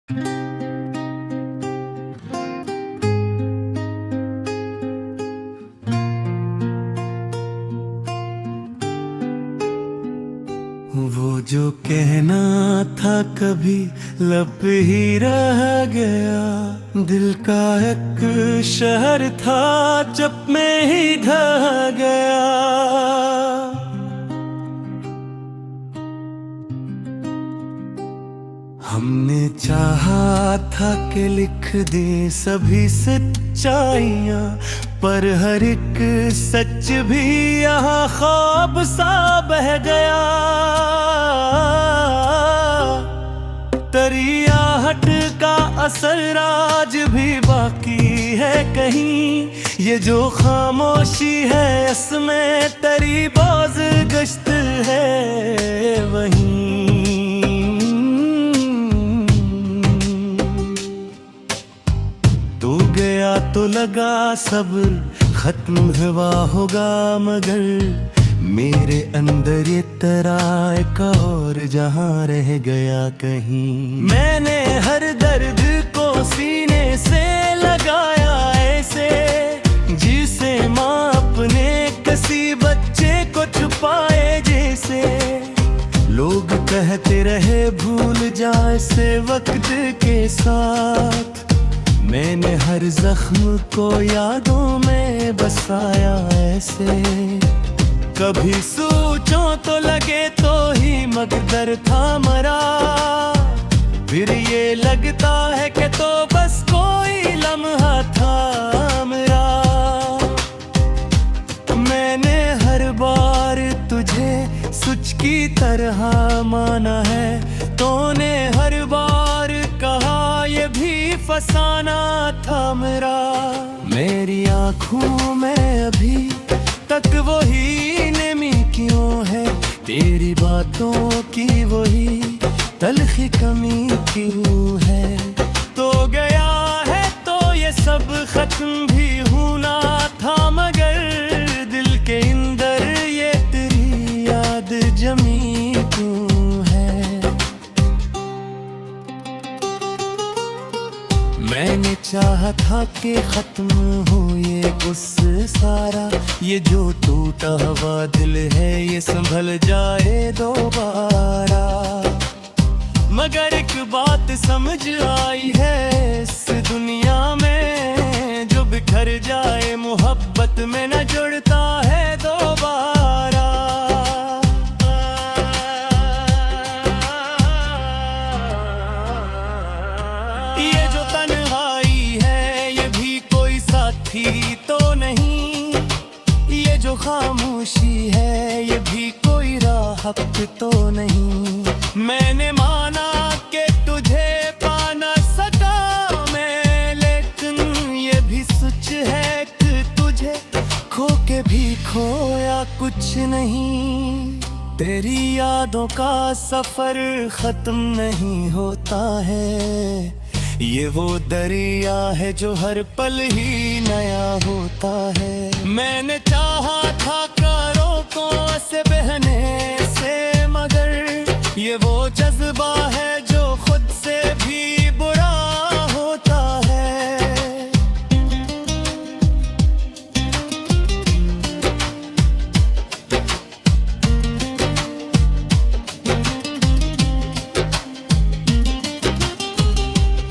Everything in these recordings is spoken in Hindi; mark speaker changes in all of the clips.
Speaker 1: वो जो कहना था कभी लब ही रह गया, दिल का एक शहर था जब में ही ढह गया। हमने चाहा था कि लिख दे सभी सच्चाइयां, पर हर एक सच भी यहाँ ख्वाब सा बह गया। तरियाहट का असर आज भी बाकी है कहीं, ये जो खामोशी है इसमें तेरी बाज गश्त है वहीं। तू गया तो लगा सब्र खत्म हुआ होगा, मगर मेरे अंदर ये तरह एक और जहां रह गया कहीं। मैंने हर दर्द को सीने से लगाया ऐसे, जिसे माँ अपने किसी बच्चे को छुपाए जैसे। लोग कहते रहे भूल जा इसे वक्त के साथ, मैंने हर जख्म को यादों में बसाया ऐसे। कभी सोचो तो लगे तो ही मकदर था मरा, फिर ये लगता है कि तो बस कोई लम्हा था मेरा। मैंने हर बार तुझे सुच की तरह माना है, तूने हर बार कहा ये भी फसाना था मेरा। मेरी आँखों में अभी तक वही नमी क्यों है, तेरी बातों की वही तल्खी कमी क्यों है। तो गया है तो ये सब खत्म भी होना था, मगर दिल के अंदर ये तेरी याद जमी क्यों है। मैंने चाहा था कि खत्म हो ये गुस्सा सारा, ये जो टूटा हुआ दिल है ये संभल जाए दोबारा। मगर एक बात समझ आई है इस दुनिया में, जो बिखर जाए मोहब्बत में न जुड़ता है दोबारा। ये जो तन्हाई है ये भी कोई साथी तो नहीं, ये जो खामोशी है ये भी कोई राहत तो नहीं। मैंने माना कि तुझे पा न सका मैं, लेकिन ये भी सच है कि तुझे खो के भी खोया कुछ नहीं। तेरी यादों का सफर खत्म नहीं होता है, ये वो दरिया है जो हर पल ही नया होता है। मैंने चाहा था कारों को से बहने से, मगर ये वो जज्बा है जो खुद से भी बुरा होता है।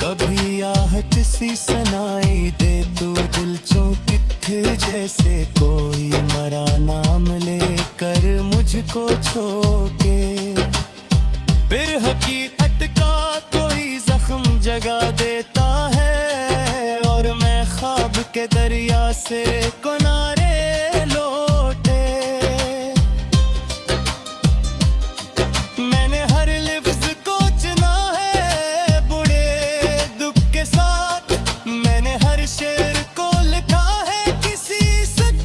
Speaker 1: कभी आहट सी सुनाई दे तू दिल चौंक जैसे कोई मरा नाम लेकर मुझको छोके। फिर हकीकत का कोई जख्म जगा देता है, और मैं ख्वाब के दरिया से किनारे लौटे। मैंने हर लिफ्ज को चुना है बुरे दुख के साथ, मैंने हर शेर को लिखा है किसी शक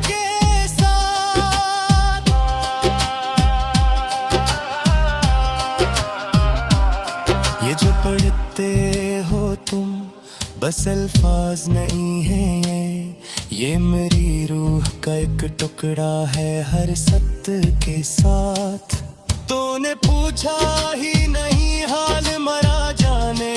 Speaker 1: के साथ। ये जो पढ़ते हो तुम बस अल्फाज नहीं है, ये मेरी रूह का एक टुकड़ा है हर सत्य के साथ। तूने पूछा ही नहीं हाल मरा जाने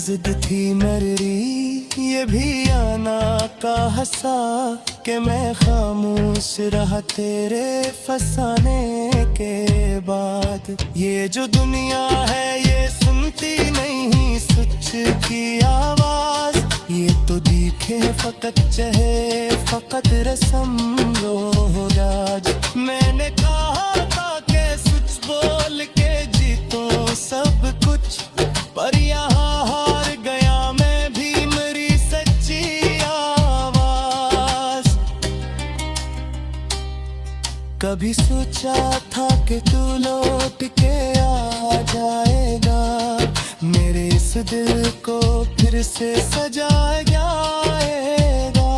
Speaker 1: जिद थी मेरी ये भी आना का हंसा कि मैं खामोश रहा तेरे फसाने के बाद। ये जो दुनिया है ये सुनती नहीं सच की आवाज, ये तो दिखे फकत चहे फकत रस्म रोज। मैंने कहा था कि सच बोल के जीतो सब कुछ, पर यहाँ हार गया मैं भी मेरी सच्ची आवाज। कभी सोचा था कि तू लौट के आ जाएगा, मेरे इस दिल को फिर से सजाया जाएगा।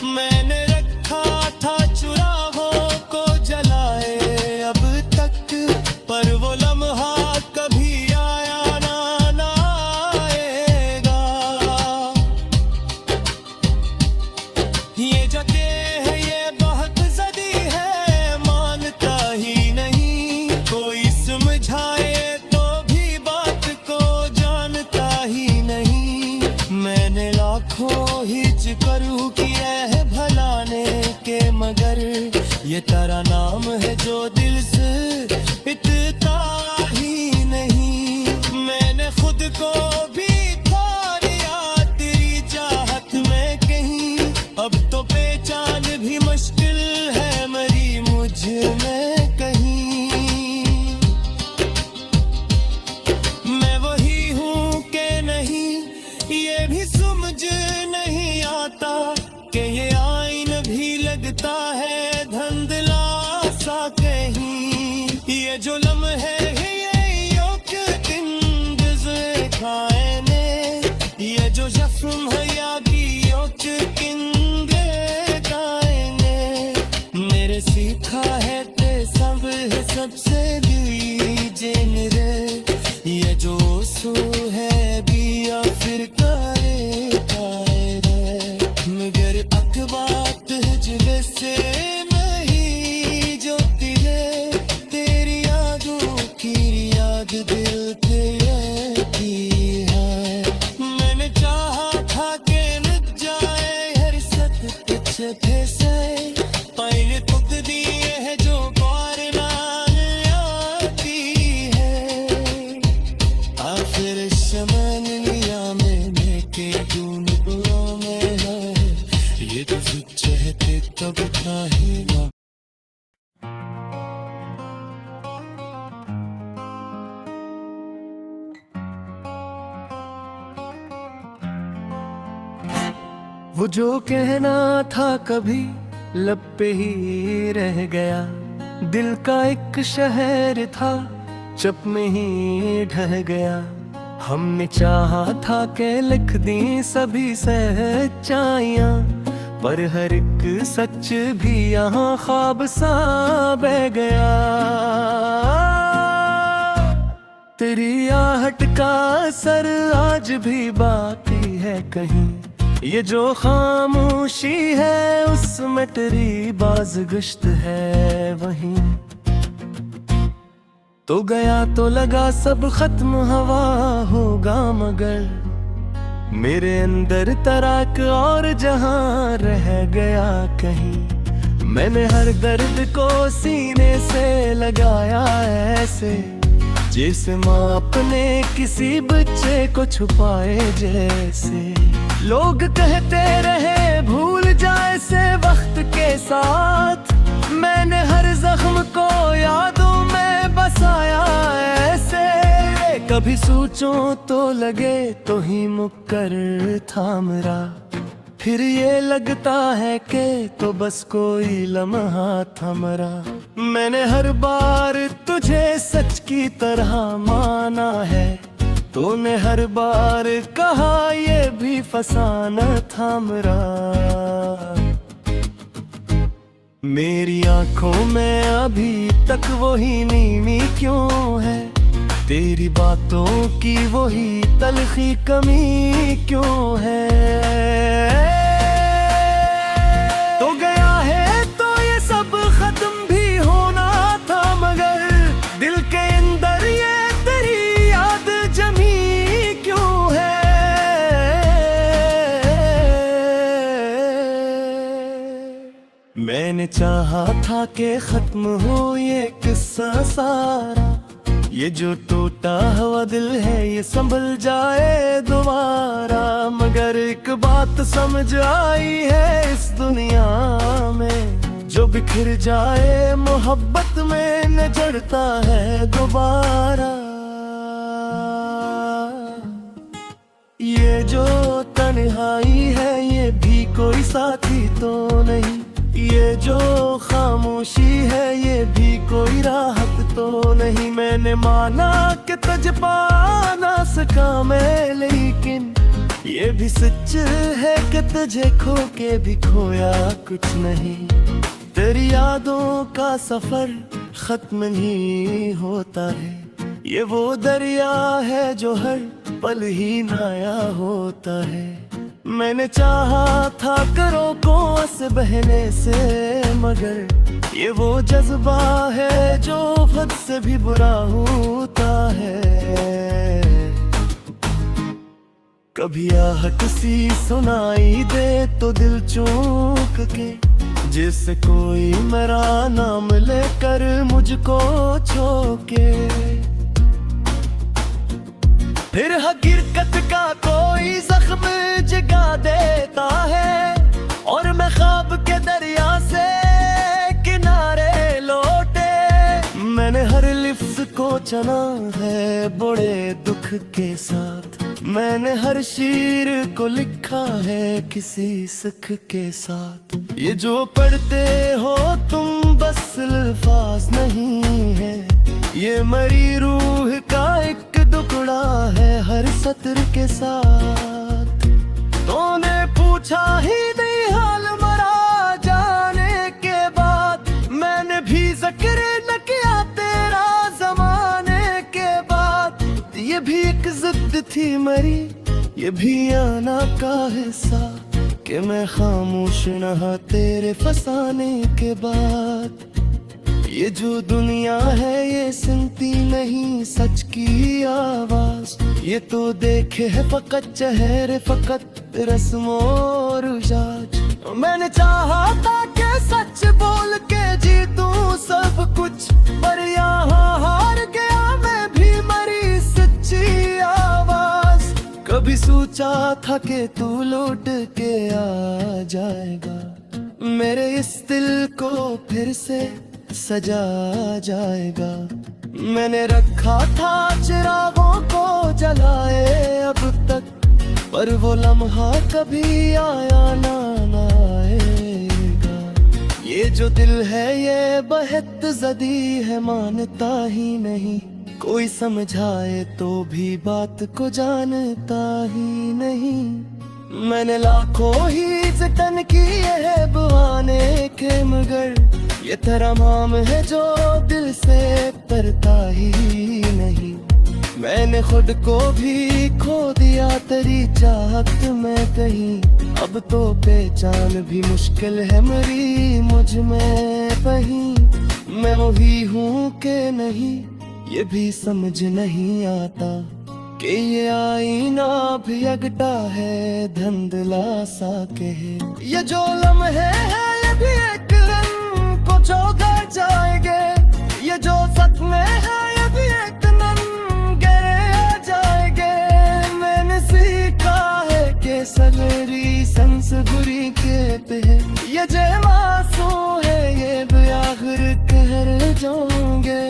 Speaker 1: मैंने रखा था चुराहों को जलाए अब तक, पर वो लम्हा कभी आया ना आएगा। ये जगह है ये बहुत ज़दी है, मानता ही नहीं कोई, समझाए तो भी बात को जानता ही नहीं। मैंने लाखों हिज करूँ किया है भलाने के, मगर ये तेरा नाम है जो दिल से इतना ही नहीं। मैंने खुद को भी खो दिया तेरी चाहत में कहीं, अब तो पहचान भी मुश्किल है मेरी मुझ में कहीं। मैं वही हूँ कि नहीं ये भी समझ नहीं आता, कि ये आईन भी लगता है धंधला सा कहीं। ये जो लम्हे है ये योग दिन गुज़रे खाए ने, ये जो जख्म है या भी योग किंगे गाए ने। मेरे सीखा है ते सब है सबसे लीजे रे, ये जो सू है भी या फिर करे रे, मगर अखबात हिजले से नहीं जो तेरे, तेरी यादों की याद दिल तेरे की है। मैंने चाहा था कि लग जाए हर सत कुछ फैसे, पहले तुक दिए है जो पार ना आती है। आखिर शमन लिया मैंने के ढूंढ में है, ये तो सच है तब चाहेगा। वो जो कहना था कभी लब पे ही रह गया, दिल का एक शहर था चप में ही ढह गया। हमने चाहा था कि लिख दी सभी सच्चाइयां, पर हर एक सच भी यहाँ ख्वाब सा बह गया। तेरी आहट का असर आज भी बाकी है कहीं, ये जो खामोशी है उसमें तेरी बाज़गश्त है वहीं। तो गया तो लगा सब खत्म हवा होगा, मगर मेरे अंदर तराक और जहां रह गया कहीं। मैंने हर दर्द को सीने से लगाया ऐसे, जैसे माँ अपने किसी बच्चे को छुपाए जैसे। लोग कहते रहे भूल जाए से वक्त के साथ, मैंने हर जख्म को यादों में बसाया ऐसे। कभी सोचूं तो लगे तो ही मुक्कर था मेरा, फिर ये लगता है कि तो बस कोई लम्हा था मरा। मैंने हर बार तुझे सच की तरह माना है, तूने हर बार कहा ये भी फसाना था मेरा। मेरी आंखों में अभी तक वही नीनी क्यों है, तेरी बातों की वही तलखी कमी क्यों है। तो गया है तो ये सब खत्म भी होना था, मगर दिल के अंदर ये तेरी याद जमी क्यों है। मैंने चाहा था कि खत्म हो ये किस्सा सारा, ये जो टूटा हुआ दिल है ये संभल जाए दोबारा। मगर एक बात समझ आई है इस दुनिया में, जो बिखर जाए मोहब्बत में न जड़ता है दोबारा। ये जो तन्हाई है ये भी कोई साथी तो नहीं, ये जो खामोशी है ये भी कोई राहत तो नहीं। मैंने माना कि तुझ पा ना सका मैं, लेकिन ये भी सच है कि तुझे खो के भी खोया कुछ नहीं। तेरी यादों का सफर खत्म नहीं होता है, ये वो दरिया है जो हर पल ही नया होता है। मैंने चाहा था करो को से बहने से, मगर ये वो जज्बा है जो हद से भी बुरा होता है। कभी आहट सी सुनाई दे तो दिल चूक के, जिससे कोई मेरा नाम लेकर मुझको छोके। फिर हकीकत का कोई जख्म जगा देता है, और मैं ख्वाब के दरिया से किनारे लौटे। मैंने हर लिफ्ज को चना है बड़े दुख के साथ, मैंने हर शीर को लिखा है किसी सुख के साथ। ये जो पढ़ते हो तुम बस अल्फाज नहीं है, ये मरी रूह का एक टुकड़ा है हर सत्र के साथ। तूने पूछा ही नहीं हाल मरा जाने के बाद, मैंने भी जिक्र न किया तेरा जमाने के बाद। ये भी एक जिद थी मरी, ये भी आना का हिस्सा, कि मैं खामोश रहा तेरे फसाने के बाद। ये जो दुनिया है ये सुनती नहीं सच की आवाज, ये तो देखे है फकत चेहरे फकत रस्मों और रिवाज। मैंने चाहा था कि सच बोल के जीतूं सब कुछ, पर यहाँ हार गया मैं भी मरी सच्ची आवाज। कभी सोचा था कि तू लौट के आ जाएगा, मेरे इस दिल को फिर से सजा जाएगा। मैंने रखा था चिरागों को जलाए अब तक, पर वो लम्हा कभी आया ना आएगा। ये जो दिल है ये बेहद ज़दी है, मानता ही नहीं, कोई समझाए तो भी बात को जानता ही नहीं। मैंने लाखों ही जतन किए है बुआने के, मगर ये तमाम है जो दिल से तरता ही नहीं। मैंने खुद को भी खो दिया तेरी चाहत में कहीं, अब तो पहचान भी मुश्किल है मेरी मुझ में कहीं। मैं वही हूँ कि नहीं ये भी समझ नहीं आता, कि ये आईना भी अगटा है धुंधला सा के है। ये जो लम्हे है ये भी एक रंग को चौगा जाएंगे, ये जो सपने है ये भी एक नंगे आ जाएंगे। मैंने सीखा है कि सगरी संस बुरी कहते हैं, ये जे मासूम है ये भी आखिर कहर जाओगे।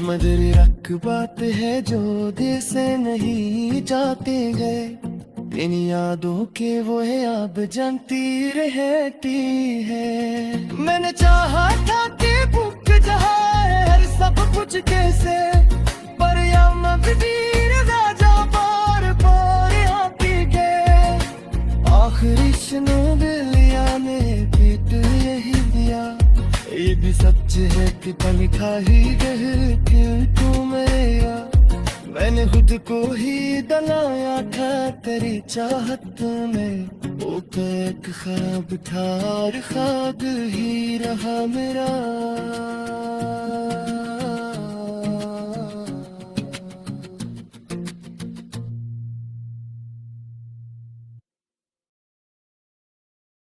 Speaker 1: मदर रख बात है जो दिल से नहीं जाते गए, इन यादों के वो है अब जानती रहती है। मैंने चाहा था कि भूख जाए हर सब कुछ कैसे, पर यम वीर राजा बार बार आती गए। आखिरी शनो बिलिया ने पीट यही दिया, ये भी सच है कि पल खा ही गए क्यों मेरा। मैंने खुद को ही दलाया था तेरी चाहत में, वो एक ख्वाब था और ख्वाब ही रहा मेरा।